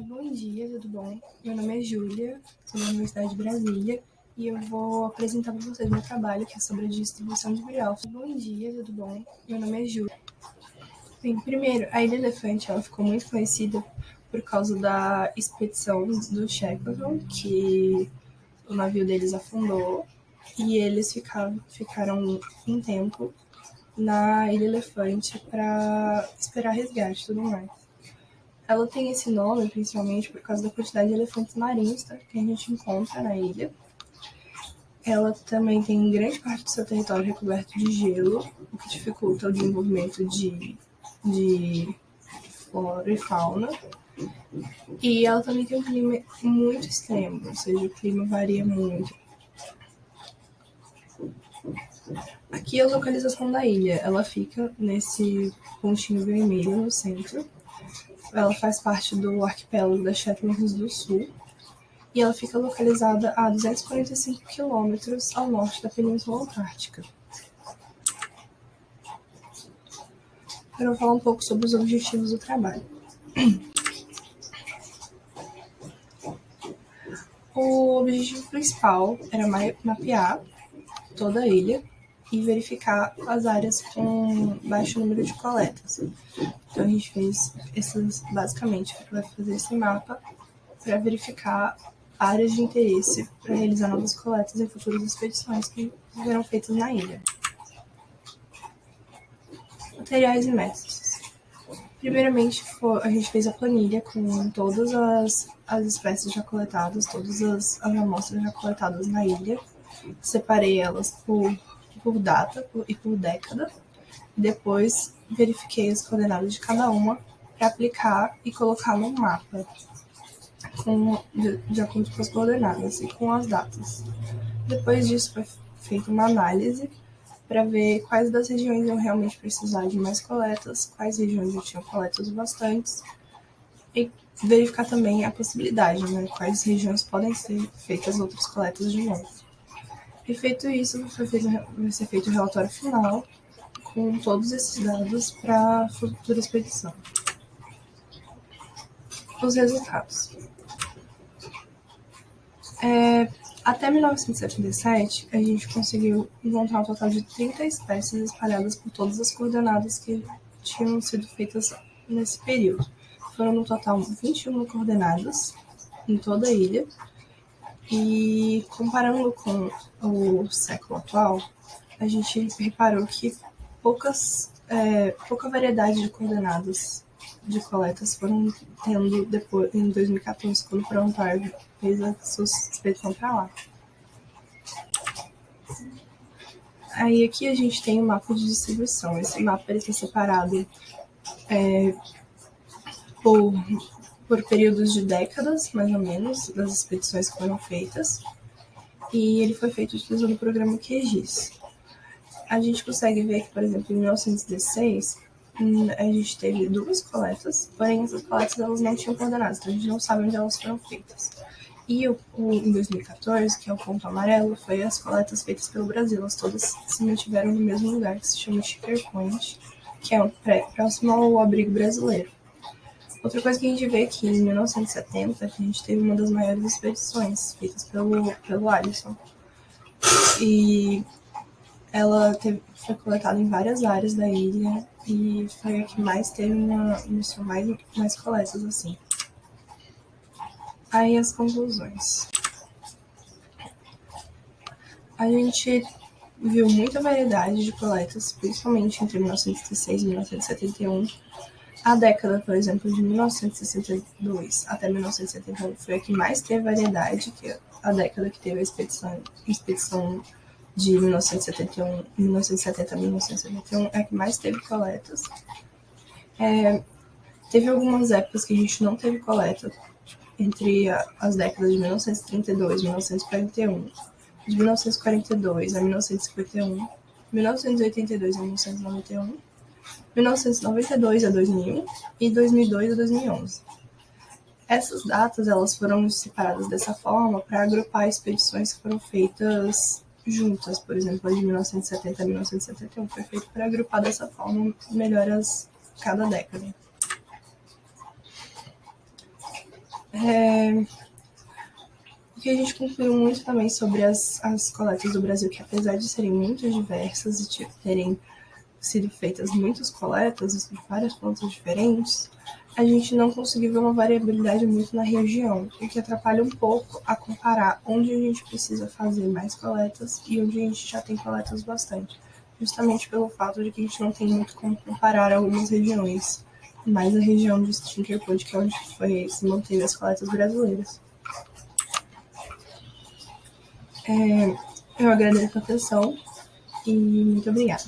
Bom dia, tudo bom? Meu nome é Júlia, sou da Universidade de Brasília e eu vou apresentar para vocês meu trabalho, que é sobre a distribuição de briófitos. Bom dia, tudo bom? Meu nome é Júlia. Bem, primeiro, a Ilha Elefante ela ficou muito conhecida por causa da expedição do Shackleton, que o navio deles afundou e eles ficaram um tempo na Ilha Elefante para esperar resgate e tudo mais. Ela tem esse nome principalmente por causa da quantidade de elefantes marinhos, tá, que a gente encontra na ilha. Ela também tem grande parte do seu território recoberto de gelo, o que dificulta o desenvolvimento de flora e fauna. E ela também tem um clima muito extremo, ou seja, o clima varia muito. Aqui é a localização da ilha. Ela fica nesse pontinho vermelho no centro. Ela faz parte do arquipélago das Shetlands do Sul. E ela fica localizada a 245 quilômetros ao norte da Península Antártica. Eu vou falar um pouco sobre os objetivos do trabalho. O objetivo principal era mapear toda a ilha e verificar as áreas com baixo número de coletas. Então a gente fez basicamente, vai fazer esse mapa para verificar áreas de interesse para realizar novas coletas em futuras expedições que serão feitas na ilha. Materiais e métodos. Primeiramente, a gente fez a planilha com todas as espécies já coletadas, todas as amostras já coletadas na ilha. Separei elas por data e por década. E depois verifiquei as coordenadas de cada uma para aplicar e colocar no mapa de acordo com as coordenadas e com as datas. Depois disso foi feita uma análise para ver quais das regiões iam realmente precisar de mais coletas, quais regiões já tinham coletas bastantes, e verificar também a possibilidade, né, quais regiões podem ser feitas outras coletas de novo. E feito isso, vai ser feito o relatório final com todos esses dados para a futura expedição. Os resultados. Até 1977, a gente conseguiu encontrar um total de 30 espécies espalhadas por todas as coordenadas que tinham sido feitas nesse período. Foram no total 21 coordenadas em toda a ilha. E comparando com o século atual, a gente reparou que pouca variedade de coordenadas de coletas foram tendo depois, em 2014, quando o Prontar fez a sua expedição para lá. Aí aqui a gente tem um mapa de distribuição. Esse mapa está separado por períodos de décadas, mais ou menos, das expedições que foram feitas. E ele foi feito utilizando o programa QGIS. A gente consegue ver que, por exemplo, em 1916, a gente teve 2 coletas, porém essas coletas elas não tinham coordenadas, então a gente não sabe onde elas foram feitas. E em 2014, que é o ponto amarelo, foi as coletas feitas pelo Brasil. Elas todas se mantiveram no mesmo lugar, que se chama Chicker Point, que é próximo ao abrigo brasileiro. Outra coisa que a gente vê aqui em 1970, que a gente teve uma das maiores expedições feitas pelo Alisson. E ela foi coletada em várias áreas da ilha e foi a que mais teve mais coletas, assim. Aí as conclusões. A gente viu muita variedade de coletas, principalmente entre 1916 e 1971. A década, por exemplo, de 1962 até 1971 foi a que mais teve variedade, que é a década que teve a expedição de 1971, 1970 a 1971 é a que mais teve coletas. Teve algumas épocas que a gente não teve coleta, entre as décadas de 1932 e 1941, de 1942 a 1951, 1982 a 1991, 1992 a 2001 e 2002 a 2011. Essas datas elas foram separadas dessa forma para agrupar expedições que foram feitas juntas. Por exemplo, a de 1970 a 1971 foi feito para agrupar dessa forma melhor cada década. O que a gente concluiu muito também sobre as coletas do Brasil, que apesar de serem muito diversas e terem sido feitas muitas coletas de vários pontos diferentes, a gente não conseguiu ver uma variabilidade muito na região, o que atrapalha um pouco a comparar onde a gente precisa fazer mais coletas e onde a gente já tem coletas bastante, justamente pelo fato de que a gente não tem muito como comparar algumas regiões, mais a região de Stinkerpod, que é onde se manteve as coletas brasileiras. Eu agradeço a atenção e muito obrigada.